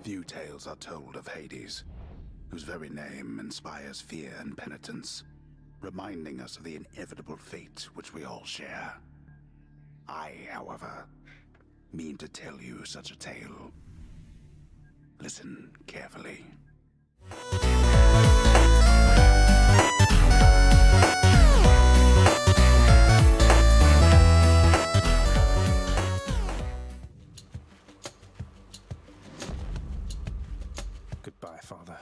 Few tales are told of Hades, whose very name inspires fear and penitence, reminding us of the inevitable fate which we all share. I, however, mean to tell you such a tale. Listen carefully. Goodbye, Father.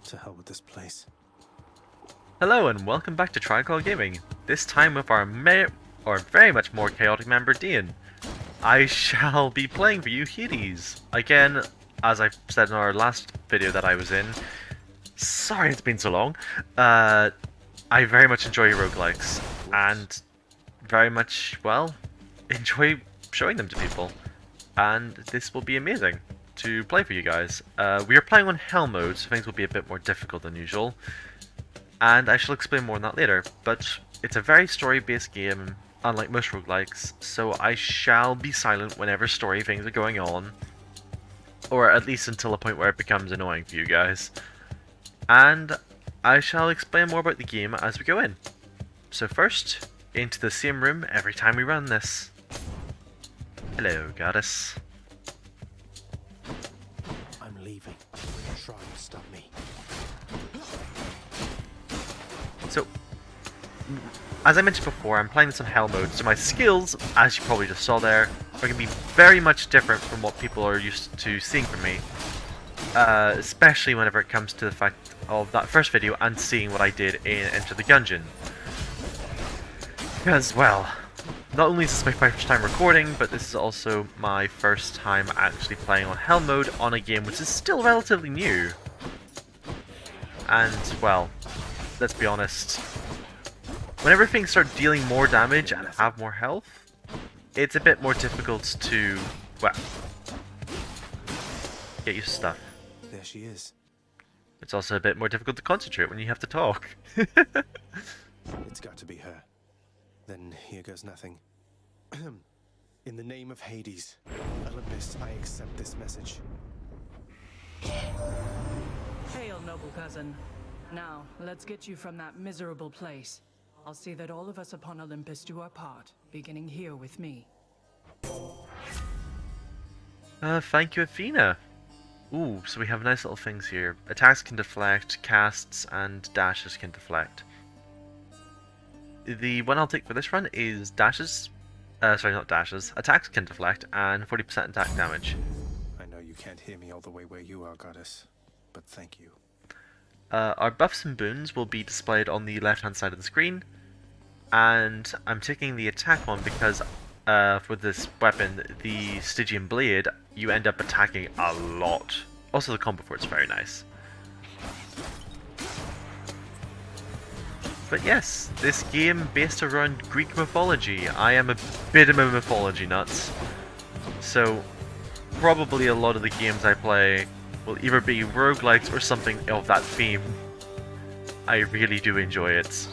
To hell with this place. Hello and welcome back to Triangle Gaming, this time with our very much more chaotic member Dane. I shall be playing for you Hades. Again, as I said in our last video that I was in, sorry it's been so long, I very much enjoy roguelikes and very much, well, enjoy showing them to people. And this will be amazing to play for you guys. We are playing on Hell mode, so things will be a bit more difficult than usual. And I shall explain more on that later, but it's a very story-based game, unlike most roguelikes, so I shall be silent whenever story things are going on, or at least until a point where it becomes annoying for you guys. And I shall explain more about the game as we go in. So first, into the same room every time we run this. Hello, goddess. I'm leaving. Try to stop me. So, as I mentioned before, I'm playing this on Hell mode, so my skills, as you probably just saw there, are going to be very much different from what people are used to seeing from me. Especially whenever it comes to the fact of that first video and seeing what I did in Enter the Gungeon. Because, well, not only is this my first time recording, but this is also my first time actually playing on Hell mode on a game which is still relatively new. And, well, let's be honest, whenever things start dealing more damage and have more health, it's a bit more difficult to, well, get used to stuff. There she is. It's also a bit more difficult to concentrate when you have to talk. It's got to be her. Then here goes nothing. In the name of Hades, Olympus, I accept this message. Hail, noble cousin. Now, let's get you from that miserable place. I'll see that all of us upon Olympus do our part, beginning here with me. Thank you, Athena. Ooh, so we have nice little things here. Attacks can deflect, casts and dashes can deflect. The one I'll take for this run is dashes. Sorry, not dashes. Attacks can deflect and 40% attack damage. I know you can't hear me all the way where you are, goddess, but thank you. Our buffs and boons will be displayed on the left-hand side of the screen, and I'm taking the attack one because for this weapon, the Stygian Blade, you end up attacking a lot. Also, the combo for it's very nice. But yes, this game based around Greek mythology. I am a bit of a mythology nuts, so probably a lot of the games I play will either be roguelikes or something of that theme. I really do enjoy it.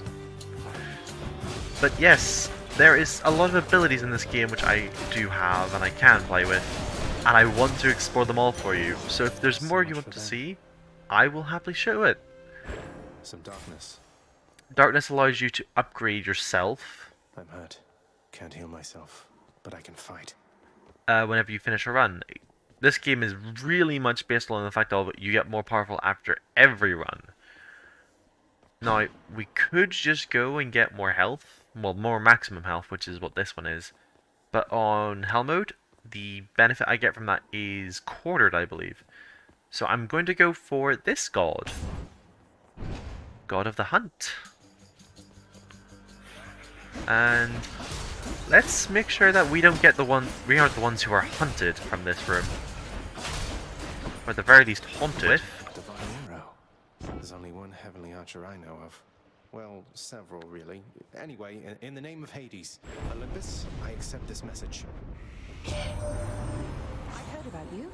But yes, there is a lot of abilities in this game which I do have and I can play with, and I want to explore them all for you. So if there's more you want to see, I will happily show it. Some darkness. Darkness allows you to upgrade yourself. I'm hurt. Can't heal myself, but I can fight. Whenever you finish a run. This game is really much based on the fact that you get more powerful after every run. Now, we could just go and get more health, well, more maximum health, which is what this one is. But on Hell mode, the benefit I get from that is quartered, I believe. So I'm going to go for this god. God of the Hunt. And let's make sure that we don't get we aren't the ones who are hunted from this room. Or at the very least haunted. Divine arrow. There's only one heavenly archer I know of. Well, several, really. Anyway, in the name of Hades, Olympus, I accept this message. I heard about you.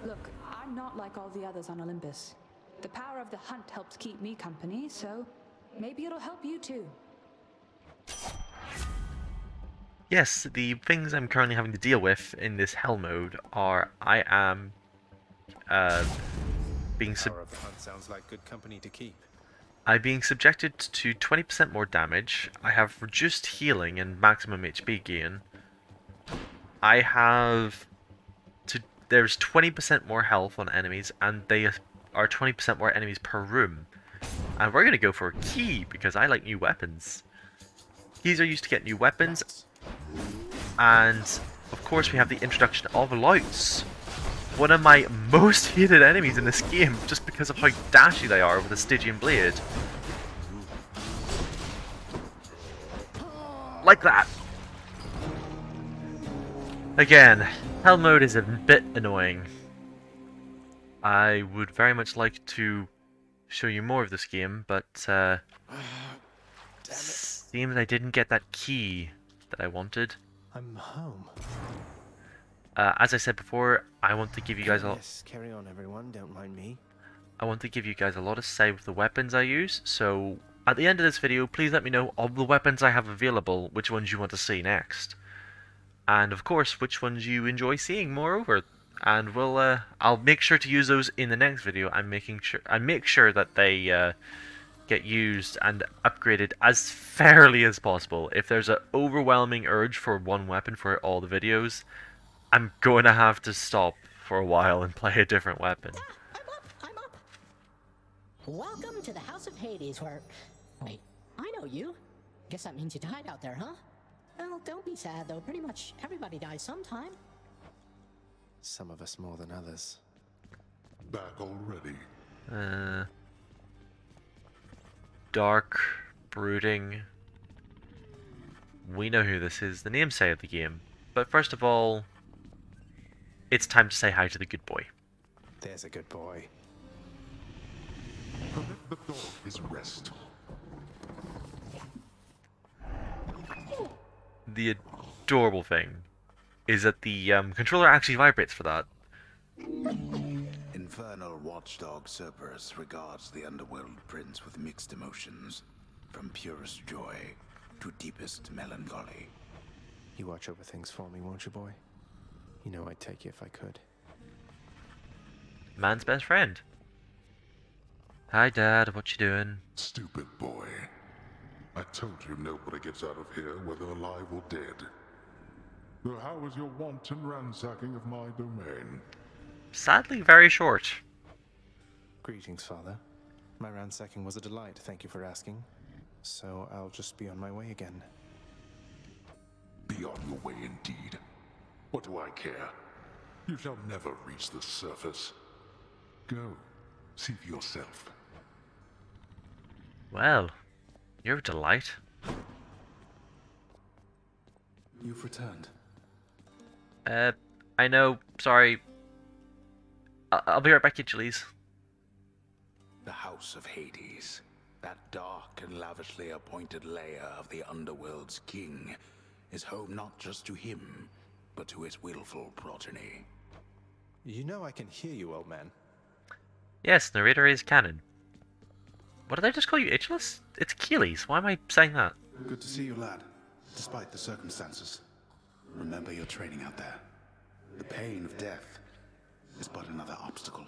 Look, I'm not like all the others on Olympus. The power of the hunt helps keep me company, so maybe it'll help you too. Yes, the things I'm currently having to deal with in this hell mode are I am being Power of the hunt sounds like good company to keep. I'm being subjected to 20% more damage. I have reduced healing and maximum HP gain. I have there's 20% more health on enemies, and they are 20% more enemies per room. And we're gonna go for a key because I like new weapons. Keys are used to get new weapons, and of course we have the introduction of louts. One of my most hated enemies in this game, just because of how dashy they are with a Stygian blade. Like that! Again, hell mode is a bit annoying. I would very much like to show you more of this game, but seems I didn't get that key that I wanted. I'm home. As I said before, I want to give you guys Yes, carry on, everyone. Don't mind me. I want to give you guys a lot of say with the weapons I use, so at the end of this video, please let me know of the weapons I have available, which ones you want to see next. And of course, which ones you enjoy seeing moreover. And I'll make sure to use those in the next video and make sure that they get used and upgraded as fairly as possible. If there's an overwhelming urge for one weapon for all the videos, I'm going to have to stop for a while and play a different weapon. I'm up. Welcome to the House of Hades, where... Wait, I know you. Guess that means you died out there, huh? Well, don't be sad, though. Pretty much everybody dies sometime. Some of us more than others. Back already. Dark, brooding. We know who this is, the namesake of the game. But first of all, it's time to say hi to the good boy. There's a good boy. Permit the dog his rest. The adorable thing is that the controller actually vibrates for that. Infernal watchdog Cerberus regards the underworld prince with mixed emotions, from purest joy to deepest melancholy. You watch over things for me, won't you, boy? You know I'd take you if I could. Man's best friend. Hi, Dad. What you doing? Stupid boy. I told you nobody gets out of here, whether alive or dead. So how was your wanton ransacking of my domain? Sadly, very short. Greetings, Father. My ransacking was a delight, thank you for asking. So I'll just be on my way again. Be on your way indeed. What do I care? You shall never reach the surface. Go, see for yourself. Well, you're a delight. You've returned. I know. Sorry. I'll be right back, Achilles. The House of Hades, that dark and lavishly appointed lair of the underworld's king, is home not just to him, but to his willful progeny. You know I can hear you, old man. Yes, narrator is canon. What did I just call you, Achilles? It's Achilles. Why am I saying that? Good to see you, lad, despite the circumstances. Remember your training out there. The pain of death is but another obstacle.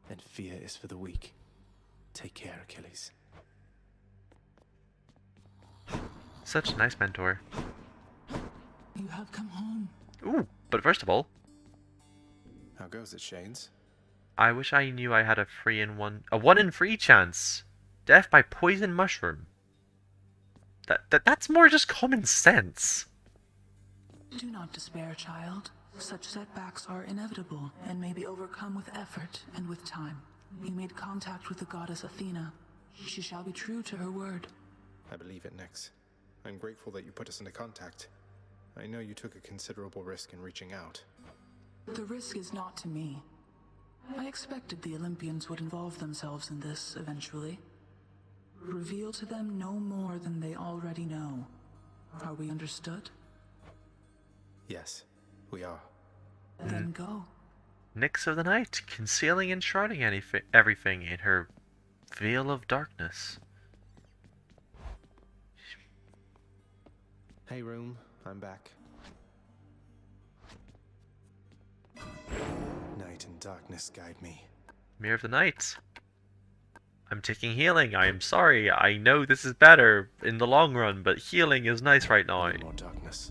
And fear is for the weak. Take care, Achilles. Such a nice mentor. You have come home. Ooh, but first of all, How goes it, Shades? I wish I knew I had a 1 in 3 chance. Death by poison mushroom. That's more just common sense. Do not despair, child. Such setbacks are inevitable and may be overcome with effort and with time. You made contact with the goddess Athena. She shall be true to her word. I believe it, Nyx. I'm grateful that you put us into contact. I know you took a considerable risk in reaching out. The risk is not to me. I expected the Olympians would involve themselves in this eventually. Reveal to them no more than they already know. Are we understood? Yes, we are. Then go. Nyx of the night, concealing and shrouding everything in her veil of darkness. Hey, room. I'm back. Night and darkness guide me. Mirror of the Night. I'm taking healing. I am sorry. I know this is better in the long run, but healing is nice right now. More darkness.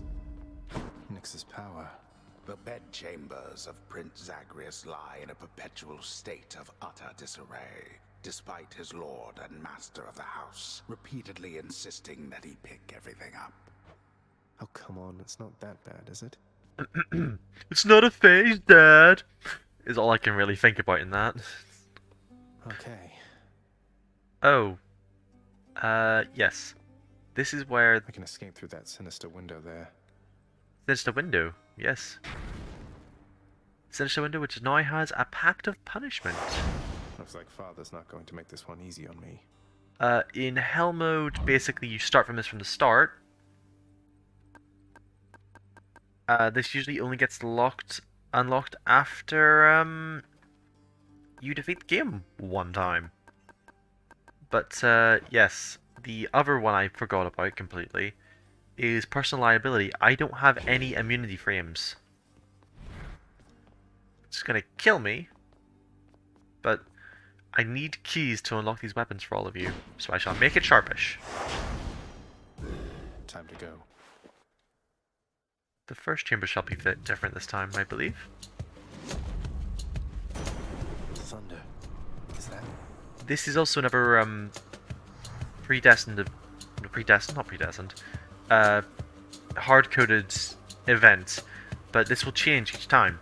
Nyx's power. The bedchambers of Prince Zagreus lie in a perpetual state of utter disarray, despite his lord and master of the house repeatedly insisting that he pick everything up. Oh, come on. It's not that bad, is it? It's not a phase, Dad. Is all I can really think about in that. Okay. Oh. Yes. This is where... I can escape through that sinister window there. Sinister window, yes. Sinister window which now has a pact of punishment. Looks like Father's not going to make this one easy on me. In hell mode, basically you start from the start. This usually only gets unlocked after you defeat the game one time. But yes, the other one I forgot about completely is personal liability. I don't have any immunity frames. It's gonna kill me, but I need keys to unlock these weapons for all of you, so I shall make it sharpish. Time to go. The first chamber shall be different this time, I believe. Thunder. Is that? This is also another hard-coded event, but this will change each time.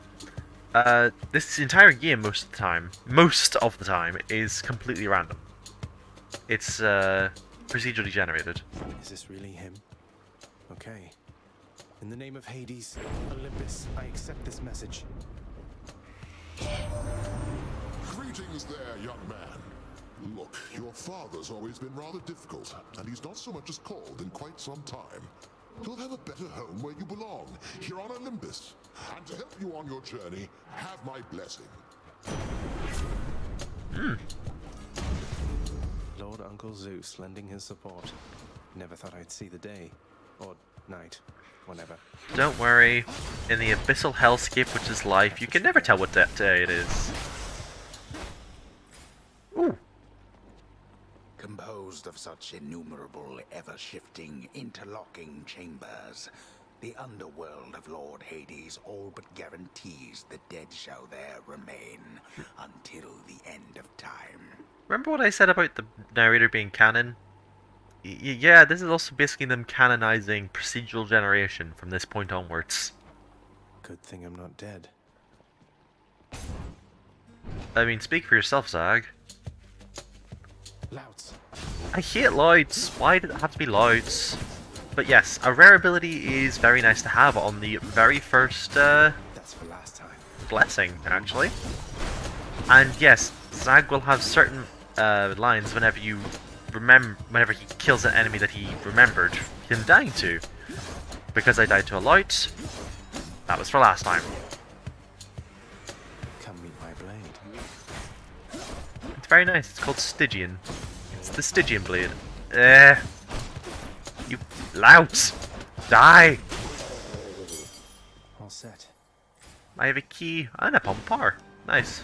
This entire game, most of the time, is completely random. It's procedurally generated. Is this really him? Okay. In the name of Hades, Olympus, I accept this message. Greetings there, young man. Look, your father's always been rather difficult, and he's not so much as called in quite some time. You'll have a better home where you belong, here on Olympus. And to help you on your journey, have my blessing. Lord Uncle Zeus lending his support. Never thought I'd see the day. Or night. Whenever. Don't worry. In the abyssal hellscape which is life, you can never tell what day it is. Ooh. Composed of such innumerable, ever-shifting, interlocking chambers, the underworld of Lord Hades all but guarantees the dead shall there remain until the end of time. Remember what I said about the narrator being canon? Yeah, this is also basically them canonizing procedural generation from this point onwards. Good thing I'm not dead. I mean, speak for yourself, Zag. Louds. I hate louds. Why did it have to be louds? But yes, a rare ability is very nice to have on the very first That's for last time. blessing, actually. And yes, Zag will have certain lines whenever he kills an enemy that he remembered him dying to. Because I died to a light, that was for last time. Come meet my blade. It's very nice, it's called Stygian. It's the Stygian blade. You louts! Die! All set. I have a key and a pump power. Nice.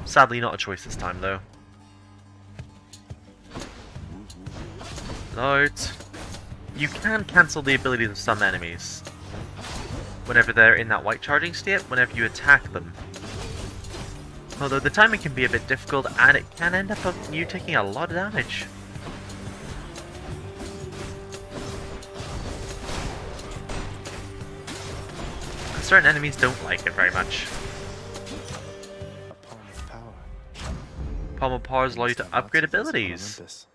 Sadly not a choice this time though. Loads. You can cancel the abilities of some enemies whenever they're in that white charging state, whenever you attack them. Although the timing can be a bit difficult and it can end up with you taking a lot of damage. And certain enemies don't like it very much. A palm of power. Palm of Power allow you to upgrade Lots of us on abilities. Olympus.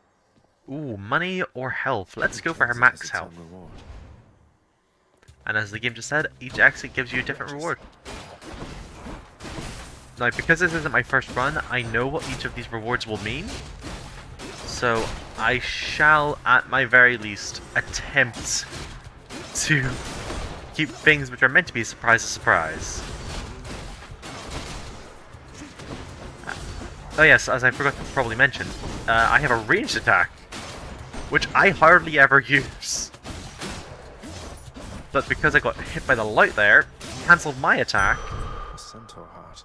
Ooh, money or health. Let's go for her max health. Reward. And as the game just said, each exit gives you a different reward. Now, because this isn't my first run, I know what each of these rewards will mean. So, I shall, at my very least, attempt to keep things which are meant to be a surprise. Oh yes, as I forgot to probably mention, I have a ranged attack, which I hardly ever use. but because I got hit by the light there, cancelled my attack A centaur heart.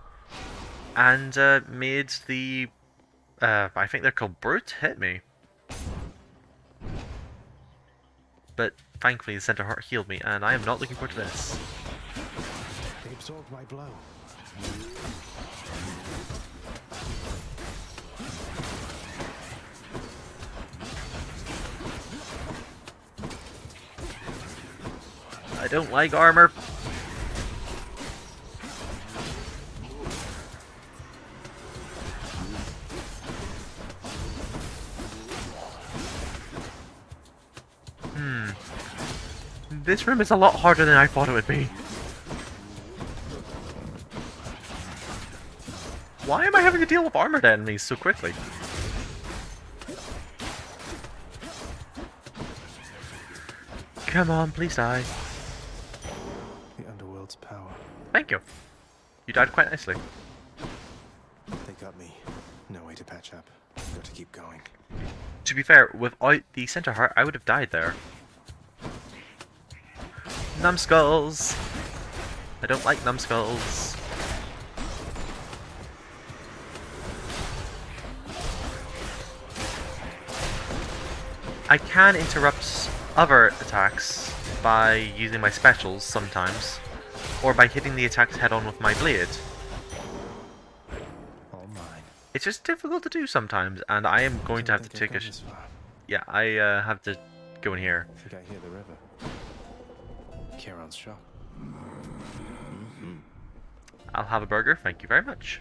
and made the I think they're called brute hit me. But thankfully the center heart healed me, and I am not looking forward to this. They absorbed my blow. I don't like armor. This room is a lot harder than I thought it would be. Why am I having to deal with armored enemies so quickly? Come on, please die. The underworld's power. Thank you. You died quite nicely. They got me. No way to patch up. Got to keep going. To be fair, without the center heart, I would have died there. Numbskulls! I don't like numbskulls. I can interrupt other attacks by using my specials sometimes, or by hitting the attacks head on with my blade. All mine. It's just difficult to do sometimes, and I am going to have to take a... Yeah, I have to go in here. I think I hear the river. Charon's shop. I'll have a burger, thank you very much.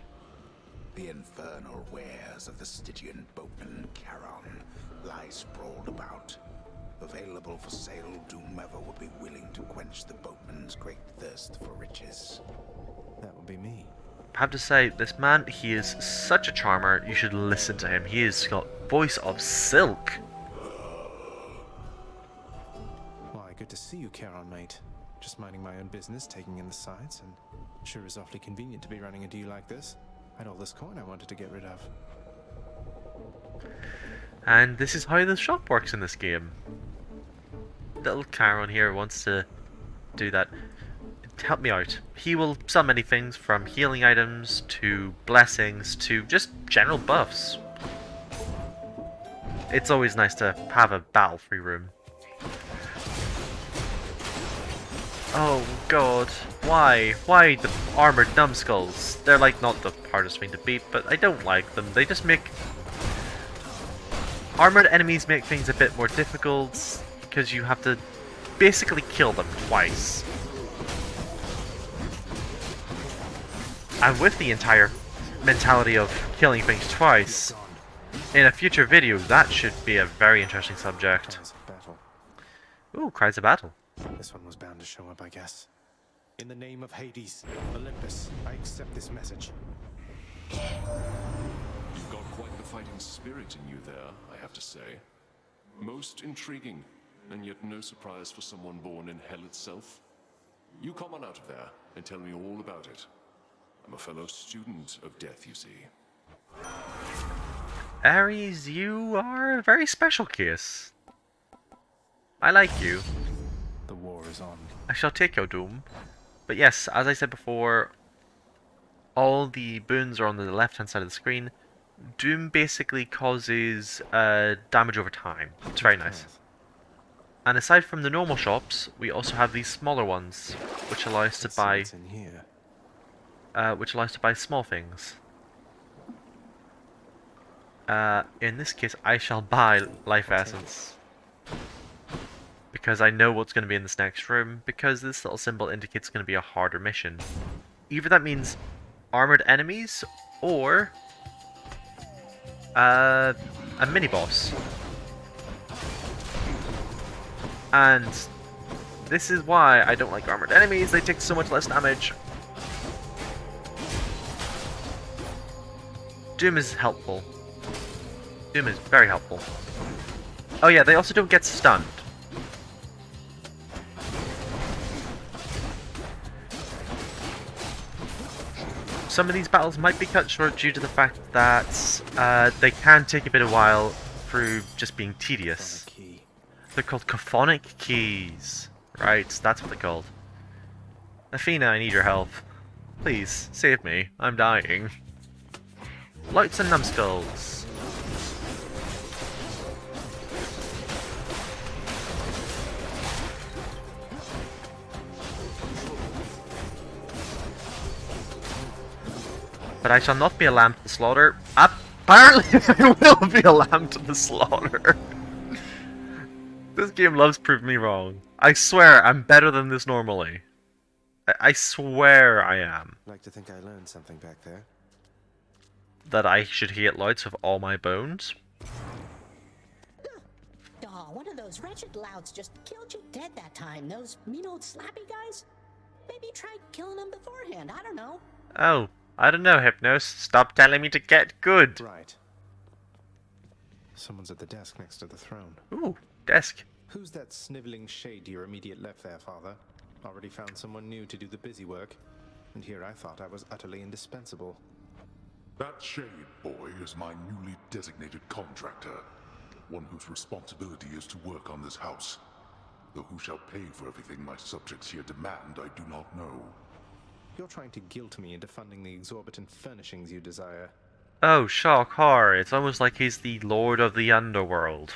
The infernal wares of the Stygian boatman Charon lie sprawled about. Available for sale to whomever would be willing to quench the boatman's great thirst for riches. That would be me. I have to say, this man, he is such a charmer, you should listen to him. He has got voice of silk. Why, good to see you, Charon, mate. Just minding my own business, taking in the sights, and sure is awfully convenient to be running into you like this. I had all this coin I wanted to get rid of. And this is how the shop works in this game. Little Charon here wants to do that. Help me out. He will sell many things, from healing items to blessings to just general buffs. It's always nice to have a battle-free room. Oh god, why? Why the armored numbskulls? They're like not the hardest thing to beat, but I don't like them. They just make... Armored enemies make things a bit more difficult, because you have to basically kill them twice. And with the entire mentality of killing things twice, in a future video, that should be a very interesting subject. Cries of battle. Ooh, cries of battle. This one was bound to show up, I guess. In the name of Hades, Olympus, I accept this message. You've got quite the fighting spirit in you there, I have to say. Most intriguing, and yet no surprise for someone born in hell itself. You come on out of there and tell me all about it. I'm a fellow student of death, you see. Ares, you are a very special case. I like you. The war is on. I shall take your doom. But yes, as I said before, all the boons are on the left-hand side of the screen. Doom basically causes damage over time. It's very nice. And aside from the normal shops, we also have these smaller ones, which allow us to buy... in here. which allows us to buy small things. In this case, I shall buy Life Essence. Because I know what's going to be in this next room, because this little symbol indicates it's going to be a harder mission. Either that means armored enemies, or a mini-boss. And this is why I don't like armored enemies, they take so much less damage. Doom is helpful. Doom is very helpful. Oh yeah, they also don't get stunned. Some of these battles might be cut short due to the fact that they can take a bit of while through just being tedious. Key. They're called Chthonic Keys. Right, that's what they're called. Athena, I need your help. Please, save me. I'm dying. Lights and numbskulls. But I shall not be a lamb to the slaughter. Apparently I will be a lamb to the slaughter. This game loves proving me wrong. I swear I'm better than this normally. I swear I am. Like to think I learned something back there. That I should hate lights with all my bones? Oh, one of those wretched louds just killed you dead that time. Those mean old slappy guys? Maybe try killing them beforehand, I don't know. Oh, I don't know, Hypnos. Stop telling me to get good. Right. Someone's at the desk next to the throne. Ooh, desk. Who's that sniveling shade to your immediate left there, Father? Already found someone new to do the busy work. And here I thought I was utterly indispensable. That shade boy is my newly designated contractor. One whose responsibility is to work on this house. Though who shall pay for everything my subjects here demand, I do not know. You're trying to guilt me into funding the exorbitant furnishings you desire. Oh, shock horror. It's almost like he's the Lord of the Underworld.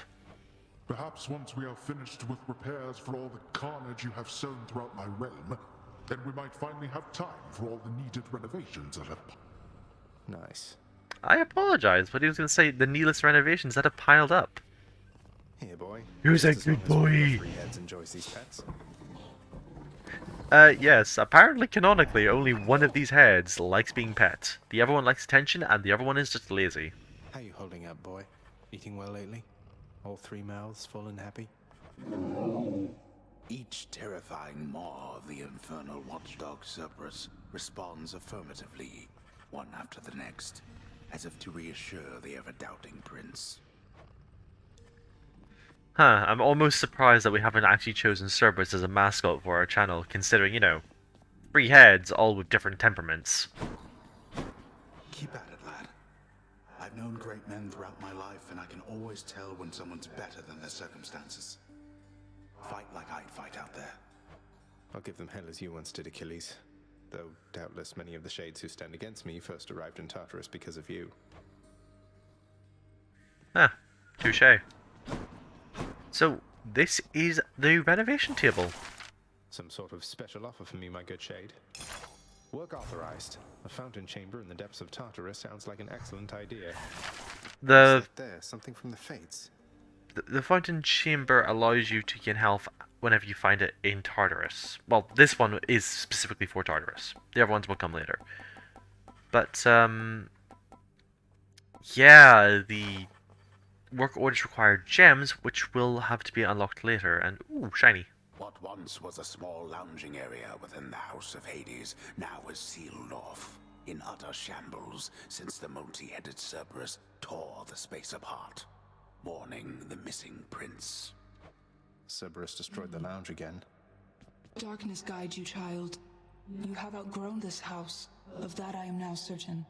Perhaps once we are finished with repairs for all the carnage you have sown throughout my realm, then we might finally have time for all the needed renovations that have... Nice. I apologize, but he was going to say the needless renovations that have piled up. Here, boy. Who's a Just as good long as one of boy? your three heads enjoys these pets. Yes, apparently canonically only one of these heads likes being pet. The other one likes attention and the other one is just lazy. How you holding up, boy? Eating well lately? All three mouths full and happy? Each terrifying maw of the infernal watchdog Cerberus responds affirmatively, one after the next, as if to reassure the ever-doubting prince. Huh, I'm almost surprised that we haven't actually chosen Cerberus as a mascot for our channel, considering, you know, 3 heads, all with different temperaments. Keep at it, lad. I've known great men throughout my life, and I can always tell when someone's better than their circumstances. Fight like I'd fight out there. I'll give them hell as you once did, Achilles. Though doubtless many of the shades who stand against me first arrived in Tartarus because of you. Ah, touché. So, this is the renovation table. Some sort of special offer for me, my good shade. Work authorized. A fountain chamber in the depths of Tartarus sounds like an excellent idea. The There, something from the Fates. The fountain chamber allows you to gain health whenever you find it in Tartarus. Well, this one is specifically for Tartarus. The other ones will come later. But, yeah, the work orders require gems, which will have to be unlocked later. And, ooh, shiny. What once was a small lounging area within the House of Hades now is sealed off, in utter shambles since the multi-headed Cerberus tore the space apart, mourning the missing prince. Cerberus destroyed the lounge again. Darkness guide you, child. You have outgrown this house. Of that I am now certain.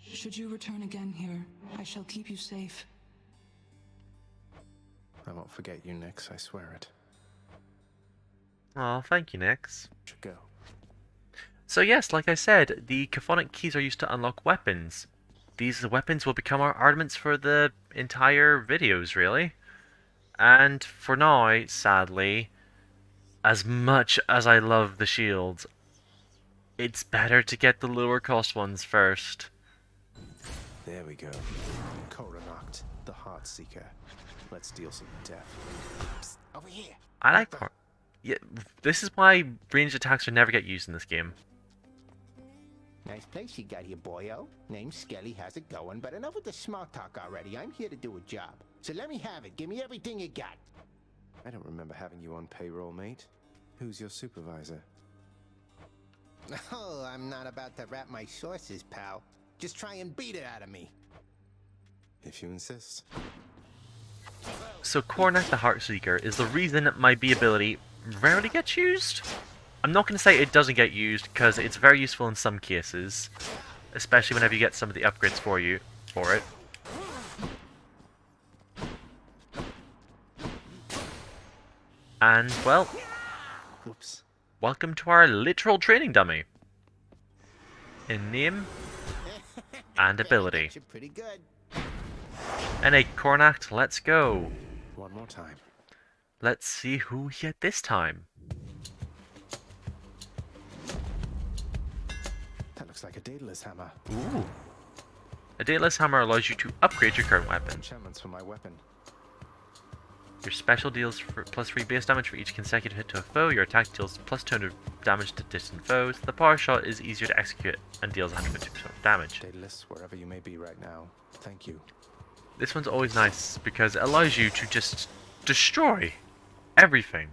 Should you return again here, I shall keep you safe. I won't forget you, Nyx, I swear it. Oh, thank you, Nyx. Should go. So yes, like I said, the Chthonic keys are used to unlock weapons. These weapons will become our armaments for the entire videos, really. And for now, sadly, as much as I love the shields, it's better to get the lower cost ones first. There we go. Coronacht, the Heart Seeker. Let's deal some death. Psst, over here. I like part. Yeah, this is why ranged attacks would never get used in this game. Nice place you got here, boyo. Name's Skelly, how's it going? But enough with the small talk already. I'm here to do a job. So let me have it. Give me everything you got. I don't remember having you on payroll, mate. Who's your supervisor? Oh, I'm not about to wrap my sources, pal. Just try and beat it out of me. If you insist. So Cornac the Heartseeker is the reason my B ability rarely gets used. I'm not going to say it doesn't get used, because it's very useful in some cases. Especially whenever you get some of the upgrades for it. And, well, Whoops. Welcome to our literal training dummy. In name and ability. You're pretty good. And a Cornact, let's go. One more time. Let's see who we get this time. That looks like a Daedalus hammer. Ooh. A Daedalus hammer allows you to upgrade your current weapon. Enchantments for my weapon. Your special deals for +3 base damage for each consecutive hit to a foe. Your attack deals +200 damage to distant foes. The power shot is easier to execute and deals 150% damage. Daedalus, wherever you may be right now, thank you. This one's always nice because it allows you to just destroy everything.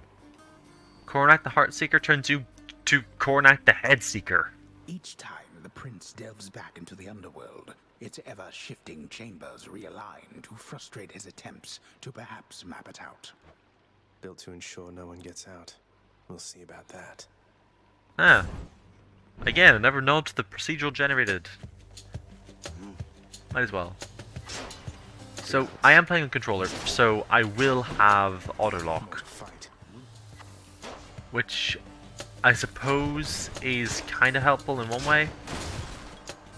Cornac the Heartseeker turns you to Cornac the Headseeker. Each time the prince delves back into the underworld, its ever-shifting chambers realign to frustrate his attempts to perhaps map it out. Built to ensure no one gets out. We'll see about that. Ah. Again, another nod to the procedural generated. Might as well. So, I am playing on controller, so I will have auto-lock. Which I suppose is kind of helpful in one way.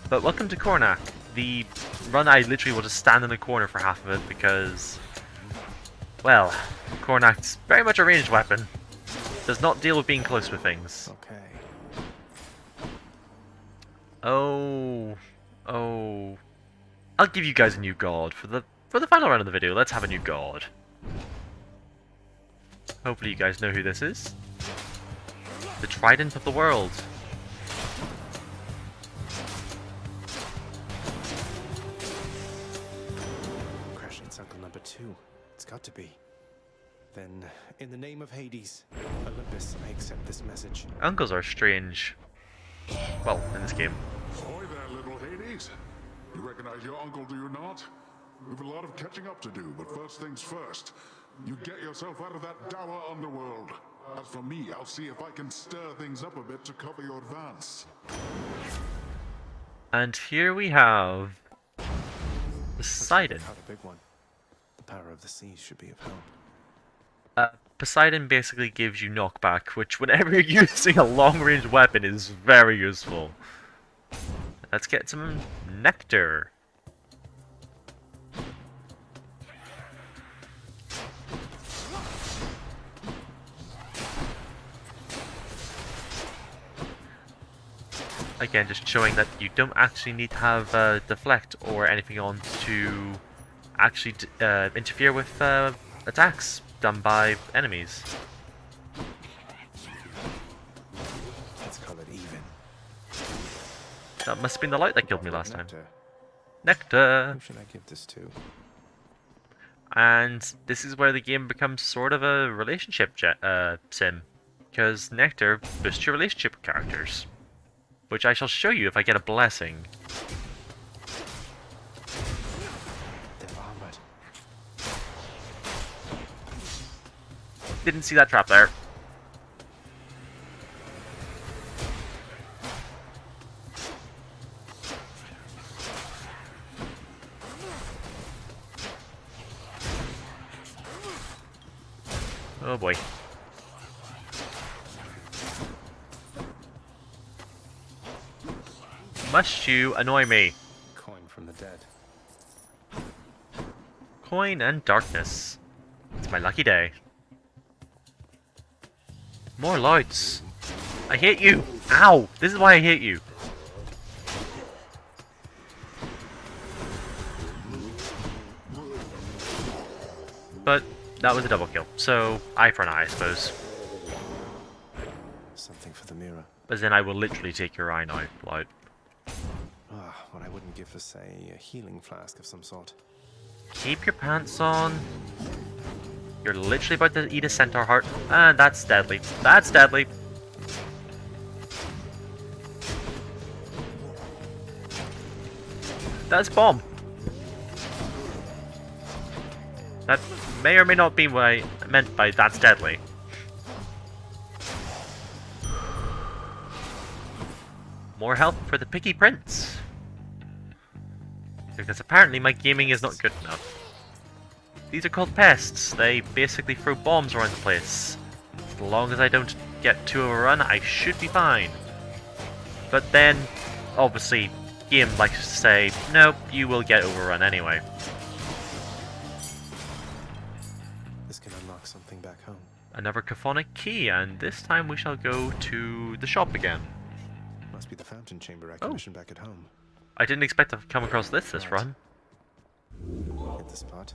But welcome to Cornac. The run I literally will just stand in the corner for half of it because, well, Cornac's very much a ranged weapon. Does not deal with being close with things. Okay. Oh. I'll give you guys a new god for the final round of the video. Let's have a new god. Hopefully you guys know who this is. The Trident of the World. It's Uncle number 2. It's got to be. Then, in the name of Hades, Olympus, I accept this message. Uncles are strange. Well, in this game. Ahoy there, little Hades. You recognize your uncle, do you not? We've a lot of catching up to do, but first things first. You get yourself out of that dour underworld. As for me, I'll see if I can stir things up a bit to cover your advance. And here we have Poseidon. Not a big one. The power of the seas should be of help. Poseidon basically gives you knockback, which whenever you're using a long-range weapon is very useful. Let's get some nectar. Again, just showing that you don't actually need to have deflect or anything on to actually interfere with attacks done by enemies. Let's call it even. That must have been the light that killed me last time. Nectar. Nectar! Who should I give this to? And this is where the game becomes sort of a relationship sim. Because Nectar boosts your relationship with characters. Which I shall show you if I get a blessing. They're armored. Didn't see that trap there. Oh boy. Must you annoy me? Coin from the dead. Coin and darkness. It's my lucky day. More lights. I hate you! Ow! This is why I hate you. But that was a double kill, so eye for an eye, I suppose. Something for the mirror. As in, I will literally take your eye now, Cloud. Ah, what I wouldn't give for, say, a healing flask of some sort. Keep your pants on. You're literally about to eat a centaur heart. And that's deadly. That's deadly. That's bomb. That may or may not be what I meant by that's deadly. More help for the picky prince. Because apparently my gaming is not good enough. These are called pests. They basically throw bombs around the place. As long as I don't get too overrun, I should be fine. But then, obviously, game likes to say, nope, you will get overrun anyway. This can unlock something back home. Another Caphonic key, and this time we shall go to the shop again. Must be the fountain chamber I commissioned back at home. I didn't expect to come across this run. Hit the spot.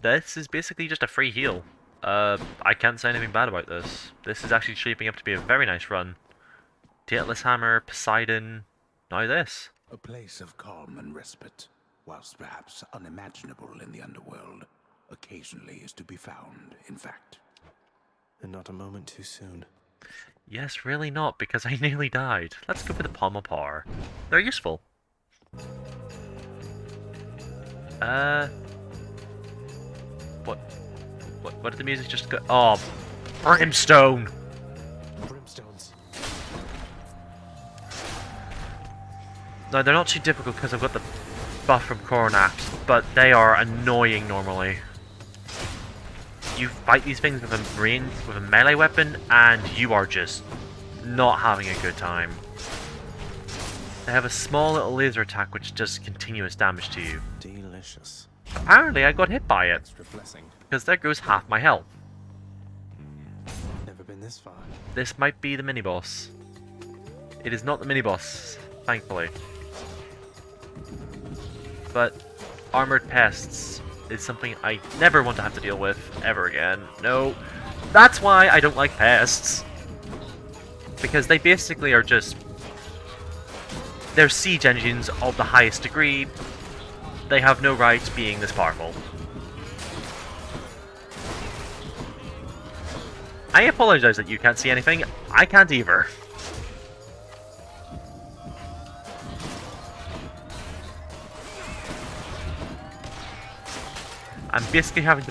This is basically just a free heal. I can't say anything bad about this. This is actually shaping up to be a very nice run. Dateless Hammer, Poseidon, now this. A place of calm and respite, whilst perhaps unimaginable in the underworld, occasionally is to be found, in fact. And not a moment too soon. Yes, really not, because I nearly died. Let's go for the Palm of Power. They're useful. What did the music just go? Oh, Brimstone! Brimstones. No, they're not too difficult because I've got the buff from Coronax, but they are annoying normally. You fight these things with a melee weapon, and you are just not having a good time. They have a small little laser attack which does continuous damage to you. Delicious. Apparently, I got hit by it, Extra blessing. because there goes half my health. Never been this far. This might be the mini-boss. It is not the mini-boss, thankfully. But armored pests is something I never want to have to deal with ever again. No, that's why I don't like pests. Because they basically are just... they're siege engines of the highest degree. They have no right being this powerful. I apologize that you can't see anything. I can't either. I'm basically having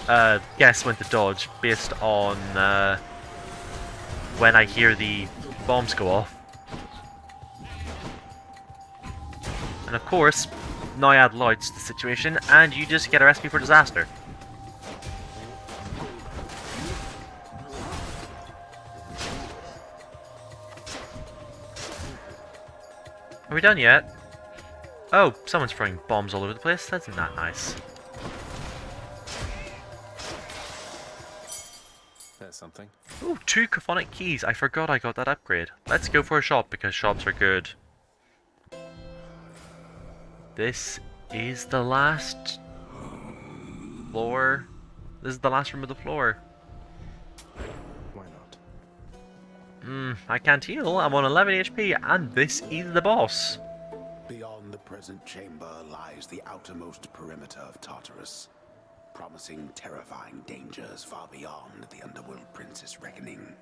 to guess when to dodge based on when I hear the bombs go off. And of course, now add Lloyd's to the situation, and you just get a recipe for disaster. Are we done yet? Oh, someone's throwing bombs all over the place. That's not nice. There's something. Ooh, 2 Caphonic keys. I forgot I got that upgrade. Let's go for a shop because shops are good. This is the last floor. This is the last room of the floor. Why not? I can't heal. I'm on 11 HP, and this is the boss. Beyond the present chamber lies the outermost perimeter of Tartarus, promising terrifying dangers far beyond the Underworld Prince's reckoning.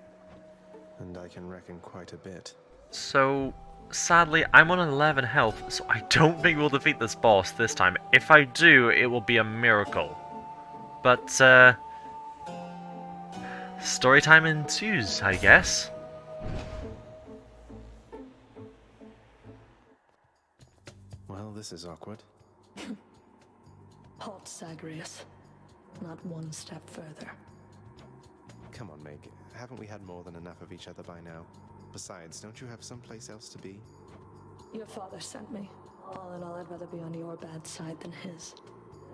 And I can reckon quite a bit. So, sadly, I'm on 11 health, so I don't think we'll defeat this boss this time. If I do, it will be a miracle. But, story time ensues, I guess. Well, this is awkward. Halt, Zagreus. Not one step further. Come on, Meg. Haven't we had more than enough of each other by now? Besides, don't you have someplace else to be? Your father sent me. All in all, I'd rather be on your bad side than his.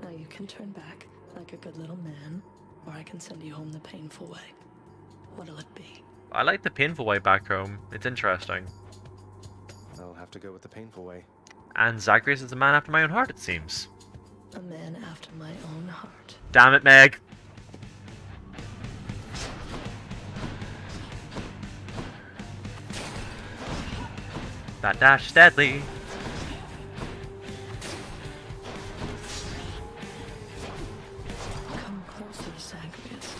Now you can turn back, like a good little man, or I can send you home the painful way. What'll it be? I like the painful way back home. It's interesting. I'll have to go with the painful way. And Zagreus is a man after my own heart, it seems. A man after my own heart. Damn it, Meg! That dash is deadly. Come closer, Zagreus.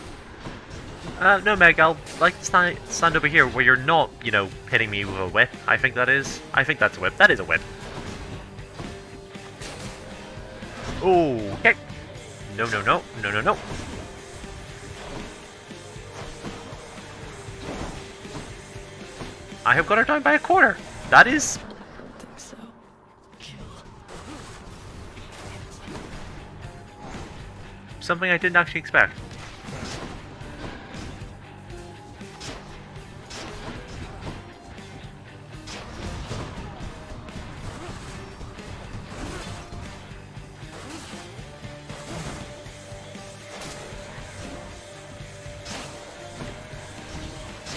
No, Meg, I'll like to stand over here where you're not, you know, hitting me with a whip. I think that is. I think that's a whip. That is a whip. Oh, okay. No, no, no. No, no, no. I have got her down by a quarter. That is... I don't think so. something I didn't actually expect.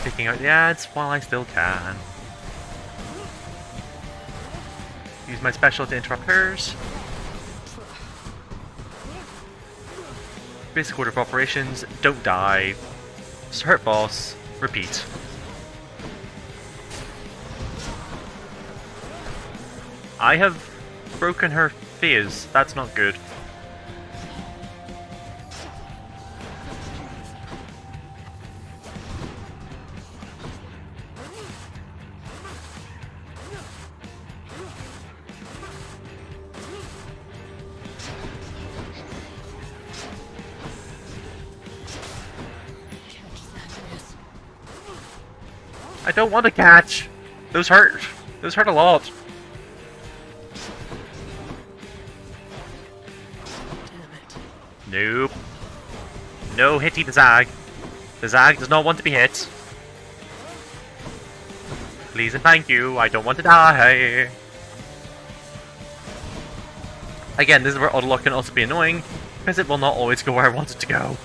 picking out the ads while I still can. Use my special to interrupt hers. Basic order of operations, don't die. Hurt boss, repeat. I have broken her fears, that's not good. I don't want to catch! Those hurt! Those hurt a lot! Nope. No hitting the Zag. The Zag does not want to be hit. Please and thank you, I don't want to die. Again, this is where auto-lock can also be annoying, because it will not always go where I want it to go.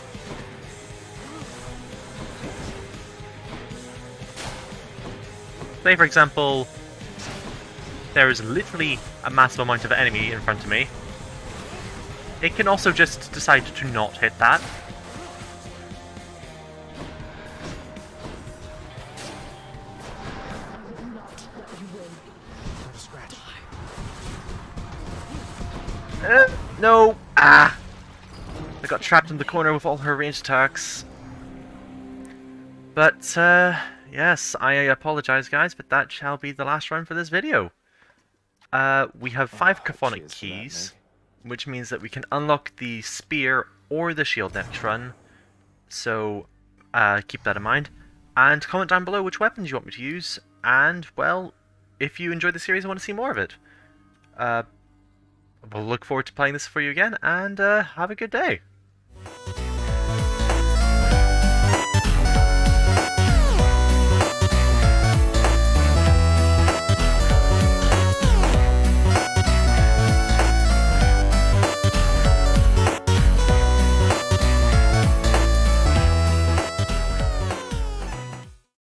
Say, for example, there is literally a massive amount of enemy in front of me. It can also just decide to not hit that. No! Ah! I got trapped in the corner with all her ranged attacks. But, yes, I apologize, guys, but that shall be the last run for this video. We have 5 Caphonic keys, which means that we can unlock the spear or the shield next run. So, keep that in mind. And comment down below which weapons you want me to use. And, well, if you enjoyed the series and want to see more of it. We'll look forward to playing this for you again, and have a good day.